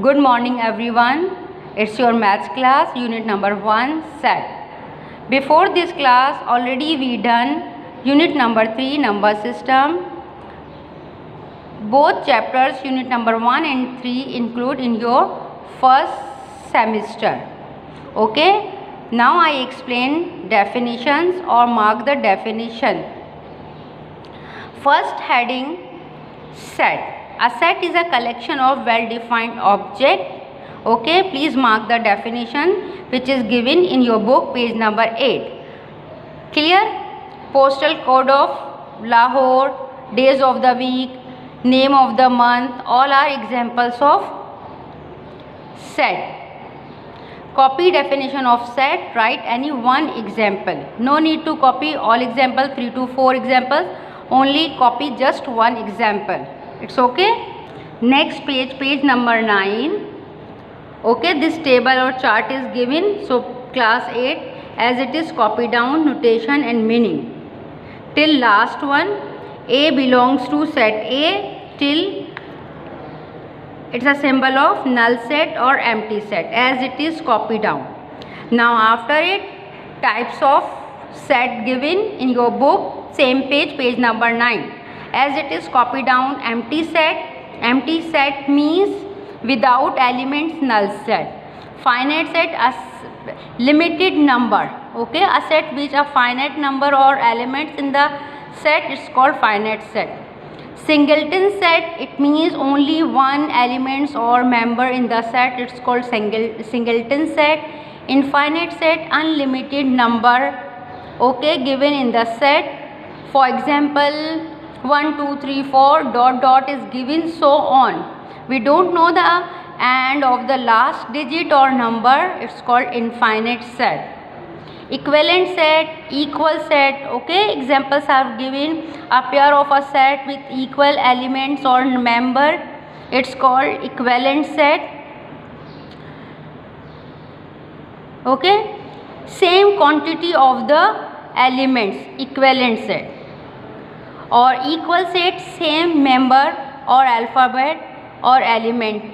Good morning everyone. It's your maths class unit number 1 set. Before this class already we done unit number 3 number system. Both chapters unit number 1 and 3 include in your first semester. Okay. Now I explain definitions or mark the definition. First heading, set. A set is a collection of well-defined objects. Okay, please mark the definition which is given in your book, page number 8. Clear? Postal code of Lahore, days of the week, name of the month, all are examples of set. Copy definition of set, write any one example. No need to copy all examples, 3 to 4 examples, only copy just one example. It's okay. Next page, page number 9. Okay, this table or chart is given. So class 8 as it is, copy down notation and meaning. Till last one, A belongs to set A till it's a symbol of null set or empty set as it is, copy down. Now after it, types of set given in your book, same page, page number 9. As it is, copy down empty set. Empty set means without elements, null set. Finite set, a limited number. Okay, a set which a finite number or elements in the set is called finite set. Singleton set, it means only one elements or member in the set, it's called singleton set. Infinite set, unlimited number, okay, given in the set. For example, 1 2 3 4 dot dot is given, so on. We don't know the end of the last digit or number, it's called infinite set. Equivalent set, equal set, okay, examples are given. A pair of a set with equal elements or member, it's called equivalent set. Okay, same quantity of the elements, equivalent set. Or equal set, same member or alphabet or element,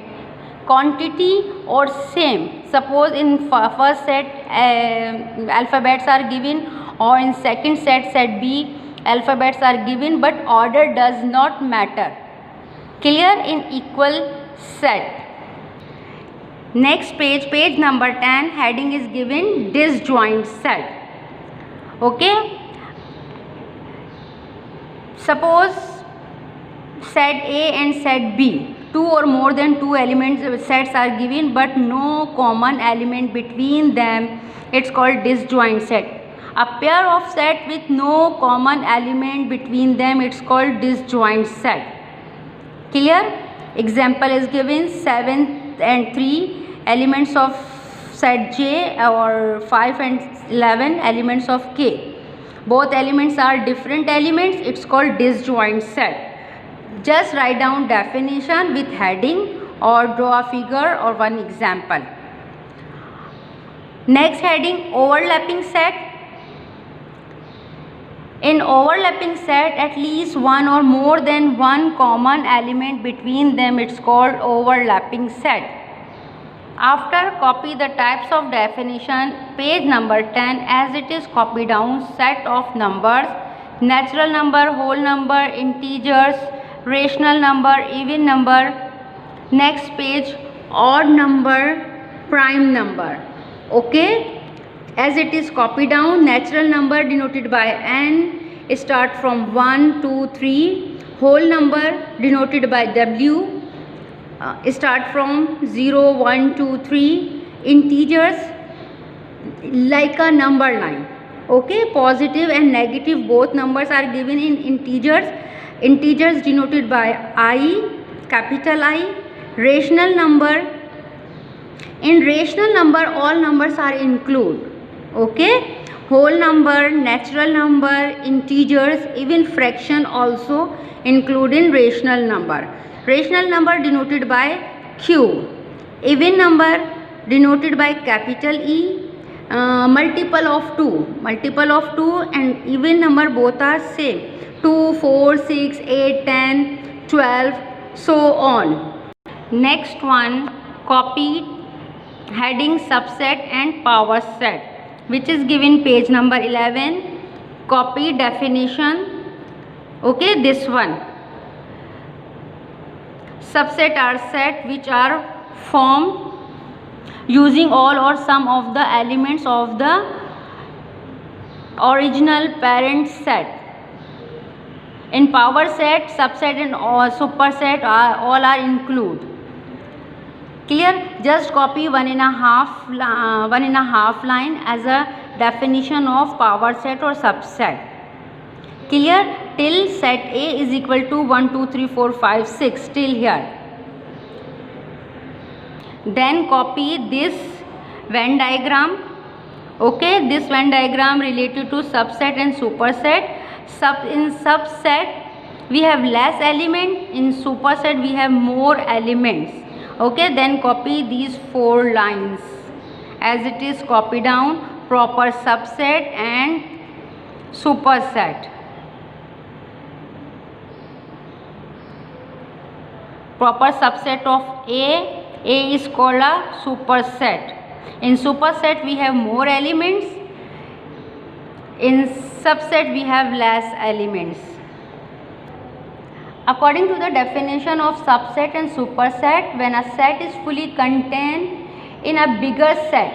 quantity or same. Suppose in first set alphabets are given, or in second set, set B, alphabets are given, but order does not matter. Clear? In equal set. Next page, page number 10, heading is given disjoint set. Okay. Suppose set A and set B, two or more than two elements sets are given but no common element between them, it's called disjoint set. A pair of set with no common element between them, it's called disjoint set. Clear? Example is given, 7 and 3 elements of set J, or 5 and 11 elements of K. Both elements are different elements, it's called disjoint set. Just write down definition with heading or draw a figure or one example. Next heading, overlapping set. In overlapping set, at least one or more than one common element between them, it's called overlapping set. After, copy the types of definition, page number 10, as it is, copy down set of numbers, natural number, whole number, integers, rational number, even number. Next page, odd number, prime number. Okay, as it is, copy down natural number denoted by n, start from 1 2 3, whole number denoted by W, start from 0 1 2 3, integers like a number line. Okay, positive and negative both numbers are given in integers. Integers denoted by I, capital I. Rational number, in rational number all numbers are included. Okay, whole number, natural number, integers, even fraction also include in rational number. Rational number denoted by Q, even number denoted by capital E, multiple of 2 and even number both are same, 2 4 6 8 10 12, so on. Next one, copy heading subset and power set, which is given page number 11. Copy definition. Okay, this one. Subset are set which are formed using all or some of the elements of the original parent set. In power set, subset and superset all are included. Clear? Just copy one and a half line as a definition of power set or subset. Clear? Till set A is equal to 1, 2, 3, 4, 5, 6 till here. Then copy this Venn diagram. Okay, this Venn diagram related to subset and superset. In subset we have less element, in superset we have more elements. Okay, then copy these 4 lines as it is. Copy down proper subset and superset. Proper subset of A is called a superset. In superset we have more elements, in subset we have less elements. According to the definition of subset and superset, when a set is fully contained in a bigger set,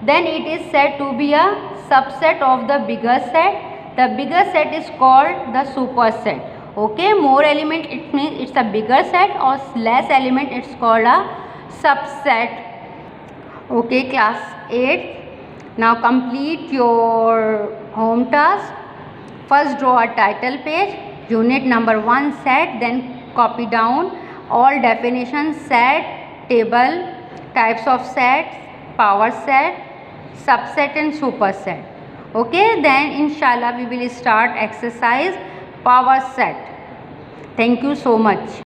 then it is said to be a subset of the bigger set. The bigger set is called the superset. Okay, more element it means it's a bigger set, or less element it's called a subset. Okay, class 8. Now complete your home task. First draw a title page, unit number 1 set, then copy down all definitions, set, table, types of sets, power set, subset and superset. Okay, then inshallah we will start exercise power set. Thank you so much.